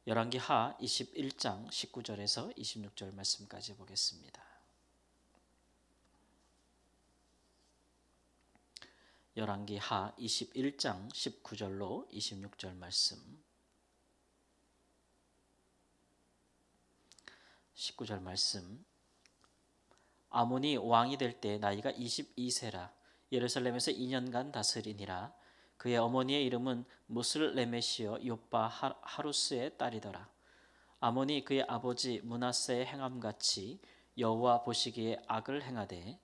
열왕기하 21장 19절에서 26절 말씀까지 보겠습니다. 열왕기하 21장 19절로 26절 말씀. 19절 말씀. 아몬이 왕이 될 때 나이가 22세라 예루살렘에서 2년간 다스리니라. 그의 어머니의 이름은 무슬레메시여 요빠 하루스의 딸이더라. 아몬이 그의 아버지 므낫세의 행함같이 여호와 보시기에 악을 행하되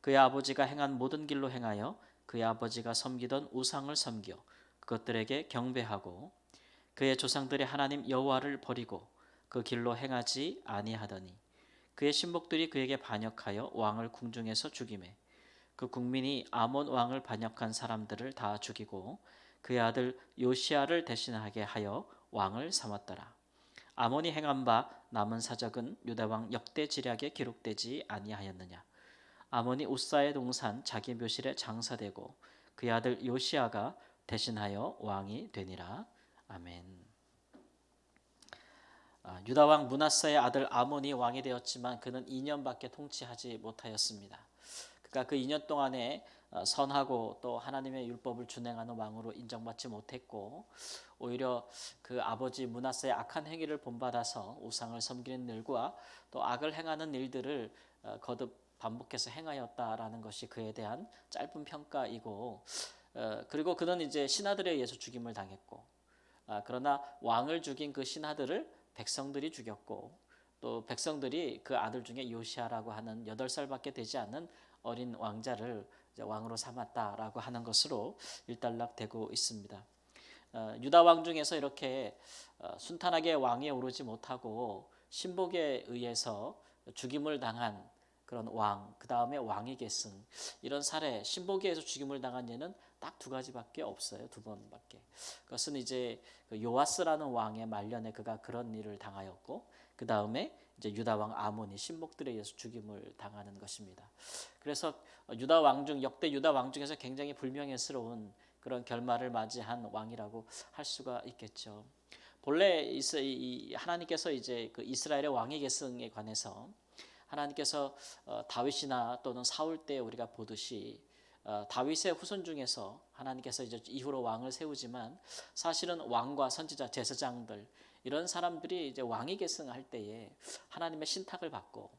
그의 아버지가 행한 모든 길로 행하여 그의 아버지가 섬기던 우상을 섬겨 그것들에게 경배하고 그의 조상들의 하나님 여호와를 버리고 그 길로 행하지 아니하더니 그의 신복들이 그에게 반역하여 왕을 궁중에서 죽이매 그 국민이 아몬 왕을 반역한 사람들을 다 죽이고 그의 아들 요시야를 대신하게 하여 왕을 삼았더라. 아몬이 행한 바 남은 사적은 유다 왕 역대지략에 기록되지 아니하였느냐. 아몬이 우사의 동산 자기 묘실에 장사되고 그의 아들 요시야가 대신하여 왕이 되니라. 아멘. 유다 왕 므낫세의 아들 아몬이 왕이 되었지만 그는 2년밖에 통치하지 못하였습니다. 그가 그 2년 동안에 선하고 또 하나님의 율법을 준행하는 왕으로 인정받지 못했고 오히려 그 아버지 므낫세의 악한 행위를 본받아서 우상을 섬기는 일과 또 악을 행하는 일들을 거듭 반복해서 행하였다라는 것이 그에 대한 짧은 평가이고 그리고 그는 이제 신하들에 의해서 죽임을 당했고 그러나 왕을 죽인 그 신하들을 백성들이 죽였고 또 백성들이 그 아들 중에 요시아라고 하는 8살밖에 되지 않는 어린 왕자를 왕으로 삼았다라고 하는 것으로 일단락되고 있습니다. 유다 왕 중에서 이렇게 순탄하게 왕위에 오르지 못하고 신복에 의해서 죽임을 당한 그런 왕, 그 다음에 왕위 계승 이런 사례, 신복에 의해서 죽임을 당한 예는 딱 2가지밖에 없어요. 2번밖에. 그것은 이제 요아스라는 왕의 말년에 그가 그런 일을 당하였고, 그 다음에 이제 유다 왕 아몬이 신복들에 의해서 죽임을 당하는 것입니다. 그래서 유다 왕 중 역대 유다 왕 중에서 굉장히 불명예스러운 그런 결말을 맞이한 왕이라고 할 수가 있겠죠. 본래 하나님께서 이제 그 이스라엘의 왕위 계승에 관해서 하나님께서 다윗이나 또는 사울 때 우리가 보듯이 다윗의 후손 중에서 하나님께서 이제 이후로 왕을 세우지만 사실은 왕과 선지자, 제사장들 이런 사람들이 이제 왕위 계승할 때에 하나님의 신탁을 받고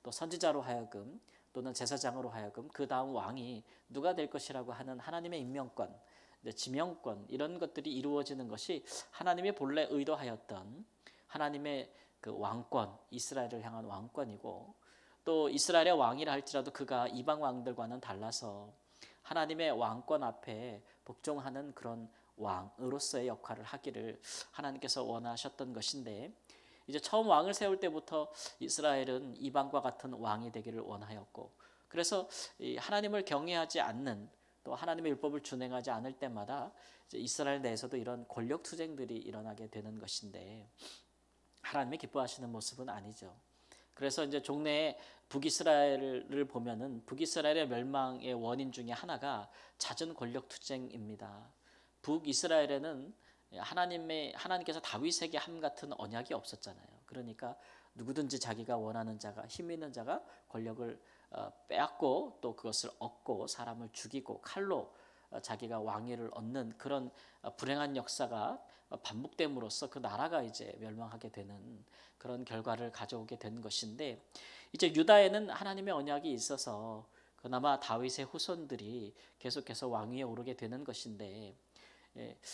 또 선지자로 하여금 또는 제사장으로 하여금 그 다음 왕이 누가 될 것이라고 하는 하나님의 임명권, 지명권 이런 것들이 이루어지는 것이 하나님의 본래 의도하였던 하나님의 그 왕권, 이스라엘을 향한 왕권이고 또 이스라엘의 왕이라 할지라도 그가 이방 왕들과는 달라서 하나님의 왕권 앞에 복종하는 그런 왕으로서의 역할을 하기를 하나님께서 원하셨던 것인데 이제 처음 왕을 세울 때부터 이스라엘은 이방과 같은 왕이 되기를 원하였고 그래서 하나님을 경외하지 않는 또 하나님의 율법을 준행하지 않을 때마다 이제 이스라엘 내에서도 이런 권력 투쟁들이 일어나게 되는 것인데 하나님이 기뻐하시는 모습은 아니죠. 그래서 이제 종래에 북이스라엘을 보면은 북이스라엘의 멸망의 원인 중에 하나가 잦은 권력 투쟁입니다. 북이스라엘에는 하나님께서 다윗에게 함 같은 언약이 없었잖아요. 그러니까 누구든지 자기가 원하는 자가 힘 있는 자가 권력을 빼앗고 또 그것을 얻고 사람을 죽이고 칼로 자기가 왕위를 얻는 그런 불행한 역사가 반복됨으로써 그 나라가 이제 멸망하게 되는 그런 결과를 가져오게 된 것인데 이제 유다에는 하나님의 언약이 있어서 그나마 다윗의 후손들이 계속해서 왕위에 오르게 되는 것인데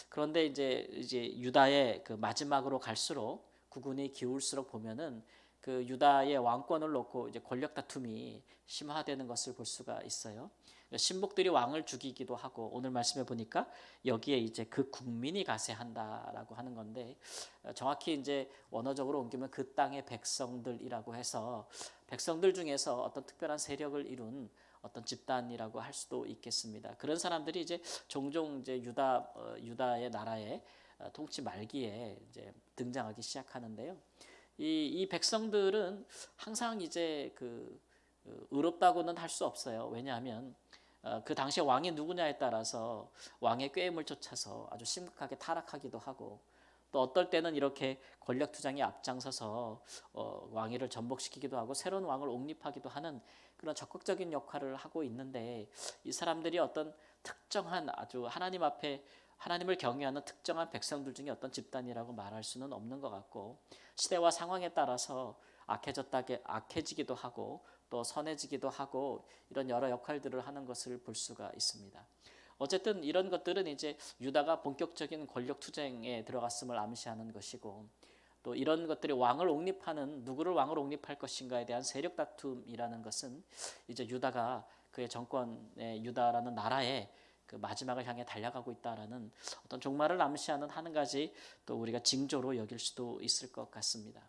그런데 이제 유다의 그 마지막으로 갈수록 국운이 기울수록 보면은 그 유다의 왕권을 놓고 이제 권력 다툼이 심화되는 것을 볼 수가 있어요. 신복들이 왕을 죽이기도 하고 오늘 말씀해 보니까 여기에 이제 그 국민이 가세한다라고 하는 건데 정확히 이제 원어적으로 옮기면 그 땅의 백성들이라고 해서 백성들 중에서 어떤 특별한 세력을 이룬 어떤 집단이라고 할 수도 있겠습니다. 그런 사람들이 이제 종종 이제 유다의 나라의 통치 말기에 이제 등장하기 시작하는데요. 이 백성들은 항상 이제 의롭다고는 할 수 없어요. 왜냐하면 그 당시에 왕이 누구냐에 따라서 왕의 꾀임을 쫓아서 아주 심각하게 타락하기도 하고 또 어떨 때는 이렇게 권력 투쟁에 앞장서서 왕위를 전복시키기도 하고 새로운 왕을 옹립하기도 하는 그런 적극적인 역할을 하고 있는데, 이 사람들이 어떤 특정한 아주 하나님 앞에 하나님을 경외하는 특정한 백성들 중에 어떤 집단이라고 말할 수는 없는 것 같고, 시대와 상황에 따라서 악해지기도 하고 또 선해지기도 하고 이런 여러 역할들을 하는 것을 볼 수가 있습니다. 어쨌든 이런 것들은 이제 유다가 본격적인 권력 투쟁에 들어갔음을 암시하는 것이고, 또 이런 것들이 누구를 왕을 옹립할 것인가에 대한 세력 다툼이라는 것은 이제 유다가 그의 정권의 유다라는 나라의 그 마지막을 향해 달려가고 있다라는 어떤 종말을 암시하는 한 가지 또 우리가 징조로 여길 수도 있을 것 같습니다.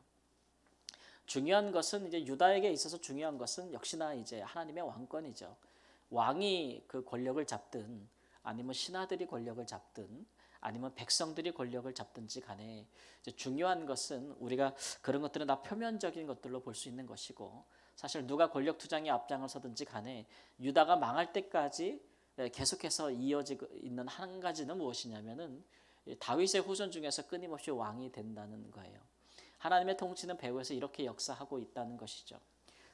중요한 것은 이제 유다에게 있어서 중요한 것은 역시나 이제 하나님의 왕권이죠. 왕이 그 권력을 잡든 아니면 신하들이 권력을 잡든 아니면 백성들이 권력을 잡든지 간에 이제 중요한 것은 우리가 그런 것들은 다 표면적인 것들로 볼 수 있는 것이고, 사실 누가 권력 투쟁에 앞장을 서든지 간에 유다가 망할 때까지 계속해서 이어지고 있는 한 가지는 무엇이냐면은 다윗의 후손 중에서 끊임없이 왕이 된다는 거예요. 하나님의 통치는 배후에서 이렇게 역사하고 있다는 것이죠.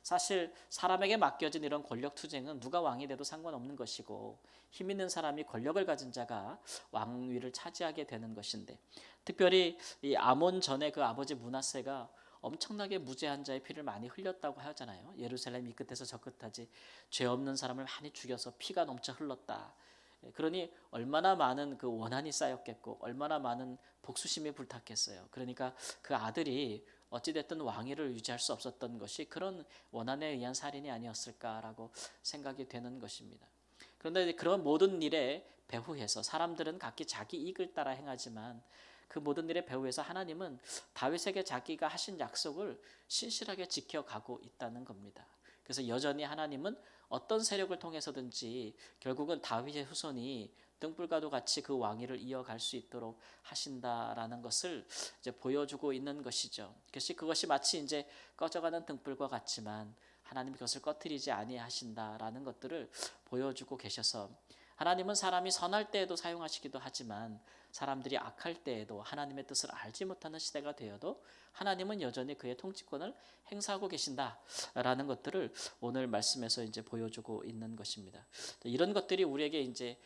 사실 사람에게 맡겨진 이런 권력 투쟁은 누가 왕이 돼도 상관없는 것이고, 힘 있는 사람이 권력을 가진 자가 왕위를 차지하게 되는 것인데, 특별히 이 아몬 전에 그 아버지 므낫세가 엄청나게 무죄한 자의 피를 많이 흘렸다고 하잖아요. 예루살렘 이 끝에서 저 끝까지 죄 없는 사람을 많이 죽여서 피가 넘쳐 흘렀다. 그러니 얼마나 많은 그 원한이 쌓였겠고 얼마나 많은 복수심이 불탔겠어요. 그러니까 그 아들이 어찌됐든 왕위를 유지할 수 없었던 것이 그런 원한에 의한 살인이 아니었을까라고 생각이 되는 것입니다. 그런데 그런 모든 일에 배후에서 사람들은 각기 자기 이익을 따라 행하지만, 그 모든 일의 배후에서 하나님은 다윗에게 자기가 하신 약속을 신실하게 지켜가고 있다는 겁니다. 그래서 여전히 하나님은 어떤 세력을 통해서든지 결국은 다윗의 후손이 등불과도 같이 그 왕위를 이어갈 수 있도록 하신다라는 것을 이제 보여주고 있는 것이죠. 그것이 마치 이제 꺼져가는 등불과 같지만 하나님이 그것을 꺼뜨리지 아니하신다라는 것들을 보여주고 계셔서, 하나님은 사람이 선할 때에도 사용하시기도 하지만 사람들이 악할 때에도 하나님의 뜻을 알지 못하는 시대가 되어도 하나님은 여전히 그의 통치권을 행사하고 계신다라는 것들을 오늘 말씀에서 이제 보여주고 있는 것입니다. 이런 것들이 우리에게 이제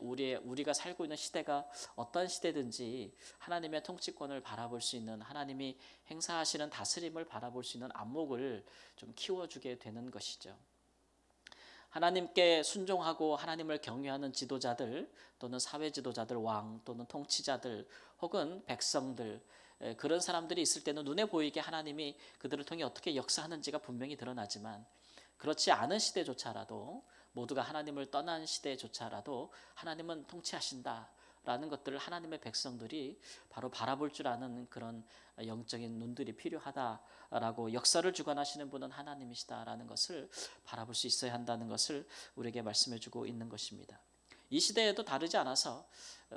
우리가 살고 있는 시대가 어떤 시대든지 하나님의 통치권을 바라볼 수 있는, 하나님이 행사하시는 다스림을 바라볼 수 있는 안목을 좀 키워주게 되는 것이죠. 하나님께 순종하고 하나님을 경외하는 지도자들 또는 사회 지도자들, 왕 또는 통치자들 혹은 백성들, 그런 사람들이 있을 때는 눈에 보이게 하나님이 그들을 통해 어떻게 역사하는지가 분명히 드러나지만, 그렇지 않은 시대조차라도, 모두가 하나님을 떠난 시대조차라도 하나님은 통치하신다라는 것들을 하나님의 백성들이 바로 바라볼 줄 아는 그런 영적인 눈들이 필요하다라고, 역사를 주관하시는 분은 하나님이시다라는 것을 바라볼 수 있어야 한다는 것을 우리에게 말씀해 주고 있는 것입니다. 이 시대에도 다르지 않아서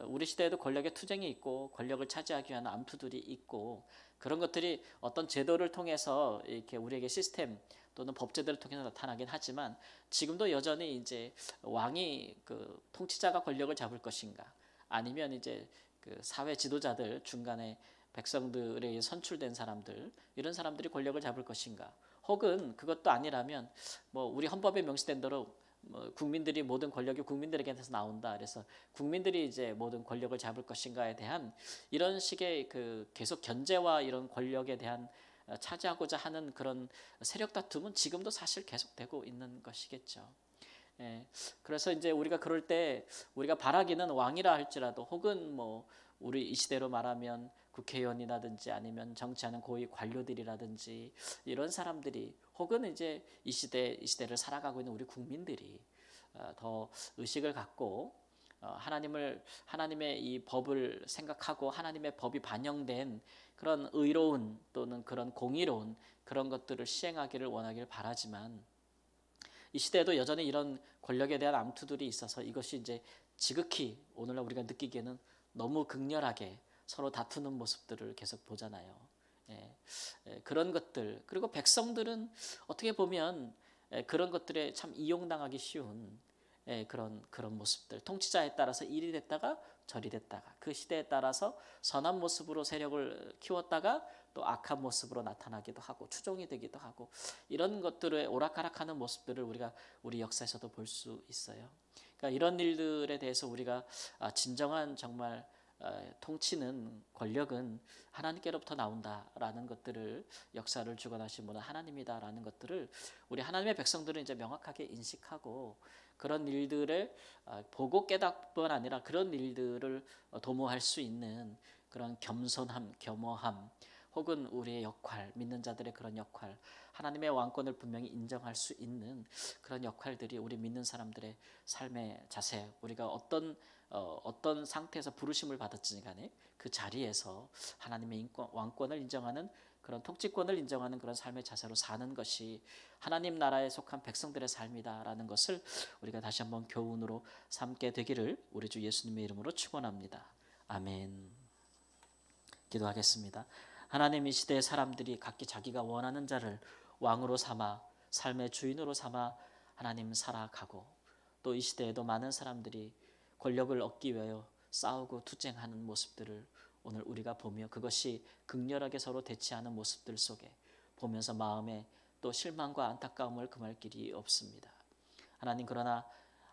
우리 시대에도 권력의 투쟁이 있고 권력을 차지하기 위한 암투들이 있고, 그런 것들이 어떤 제도를 통해서 이렇게 우리에게 시스템 또는 법제도를 통해서 나타나긴 하지만, 지금도 여전히 이제 왕이 그 통치자가 권력을 잡을 것인가, 아니면 이제 그 사회 지도자들 중간에 백성들에 선출된 사람들, 이런 사람들이 권력을 잡을 것인가, 혹은 그것도 아니라면 뭐 우리 헌법에 명시된 대로 국민들이 모든 권력이 국민들에게서 나온다. 그래서 국민들이 이제 모든 권력을 잡을 것인가에 대한 이런 식의 그 계속 견제와 이런 권력에 대한 차지하고자 하는 그런 세력 다툼은 지금도 사실 계속되고 있는 것이겠죠. 예, 그래서 이제 우리가 그럴 때 우리가 바라기는 왕이라 할지라도, 혹은 뭐 우리 이 시대로 말하면 국회의원이라든지 아니면 정치하는 고위 관료들이라든지 이런 사람들이, 혹은 이제 이 시대를 살아가고 있는 우리 국민들이 더 의식을 갖고 하나님의 이 법을 생각하고 하나님의 법이 반영된 그런 의로운 또는 그런 공의로운 그런 것들을 시행하기를 원하기를 바라지만, 이 시대에도 여전히 이런 권력에 대한 암투들이 있어서 이것이 이제 지극히 오늘날 우리가 느끼기에는 너무 극렬하게 서로 다투는 모습들을 계속 보잖아요. 그런 것들, 그리고 백성들은 어떻게 보면 그런 것들에 참 이용당하기 쉬운, 그런 모습들, 통치자에 따라서 이리 됐다가 저리 됐다가, 그 시대에 따라서 선한 모습으로 세력을 키웠다가 또 악한 모습으로 나타나기도 하고 추종이 되기도 하고, 이런 것들의 오락가락하는 모습들을 우리가 우리 역사에서도 볼 수 있어요. 그러니까 이런 일들에 대해서 우리가 진정한 정말 통치는, 권력은 하나님께로부터 나온다라는 것들을, 역사를 주관하신 분은 하나님이다라는 것들을 우리 하나님의 백성들은 이제 명확하게 인식하고, 그런 일들을 보고 깨닫뿐 아니라 그런 일들을 도모할 수 있는 그런 겸손함, 겸허함, 혹은 우리의 역할, 믿는 자들의 그런 역할, 하나님의 왕권을 분명히 인정할 수 있는 그런 역할들이 우리 믿는 사람들의 삶의 자세, 우리가 어떤 상태에서 부르심을 받았지 간에 그 자리에서 하나님의 왕권을 인정하는, 그런 통치권을 인정하는 그런 삶의 자세로 사는 것이 하나님 나라에 속한 백성들의 삶이다라는 것을 우리가 다시 한번 교훈으로 삼게 되기를 우리 주 예수님의 이름으로 축원합니다. 아멘. 기도하겠습니다. 하나님, 이 시대의 사람들이 각기 자기가 원하는 자를 왕으로 삼아 삶의 주인으로 삼아 하나님 살아가고, 또 이 시대에도 많은 사람들이 권력을 얻기 위하여 싸우고 투쟁하는 모습들을 오늘 우리가 보며, 그것이 극렬하게 서로 대치하는 모습들 속에 보면서 마음에 또 실망과 안타까움을 금할 길이 없습니다. 하나님, 그러나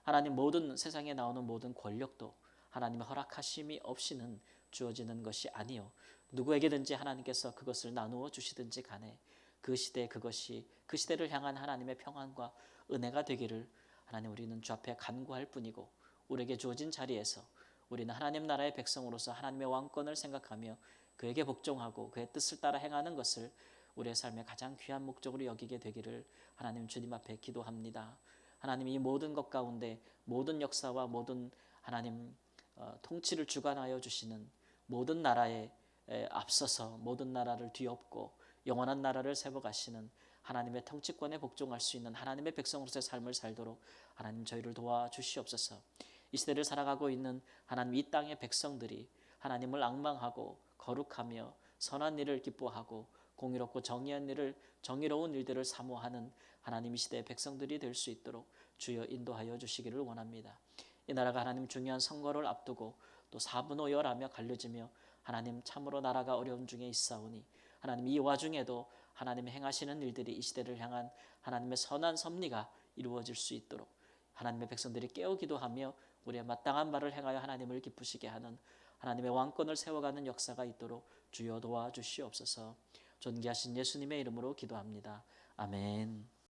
하나님, 모든 세상에 나오는 모든 권력도 하나님의 허락하심이 없이는 주어지는 것이 아니요, 누구에게든지 하나님께서 그것을 나누어 주시든지 간에 그 시대, 그것이 그 시대를 향한 하나님의 평안과 은혜가 되기를 하나님, 우리는 주 앞에 간구할 뿐이고, 우리에게 주어진 자리에서 우리는 하나님 나라의 백성으로서 하나님의 왕권을 생각하며 그에게 복종하고 그의 뜻을 따라 행하는 것을 우리의 삶의 가장 귀한 목적으로 여기게 되기를 하나님 주님 앞에 기도합니다. 하나님, 이 모든 것 가운데 모든 역사와 모든 하나님 통치를 주관하여 주시는 모든 나라에 앞서서 모든 나라를 뒤엎고 영원한 나라를 세워가시는 하나님의 통치권에 복종할 수 있는 하나님의 백성으로서의 삶을 살도록 하나님 저희를 도와주시옵소서. 이 시대를 살아가고 있는 하나님 이 땅의 백성들이 하나님을 앙망하고 거룩하며 선한 일을 기뻐하고 공의롭고 정의로운 일들을 사모하는 하나님 이 시대의 백성들이 될 수 있도록 주여 인도하여 주시기를 원합니다. 이 나라가 하나님 중요한 선거를 앞두고 또 사분오열하며 갈려지며 하나님 참으로 나라가 어려움 중에 있사오니, 하나님 이 와중에도 하나님 행하시는 일들이 이 시대를 향한 하나님의 선한 섭리가 이루어질 수 있도록 하나님의 백성들이 깨어 기도하며 우리의 마땅한 바를 행하여 하나님을 기쁘시게 하는 하나님의 왕권을 세워가는 역사가 있도록 주여 도와주시옵소서. 존귀하신 예수님의 이름으로 기도합니다. 아멘.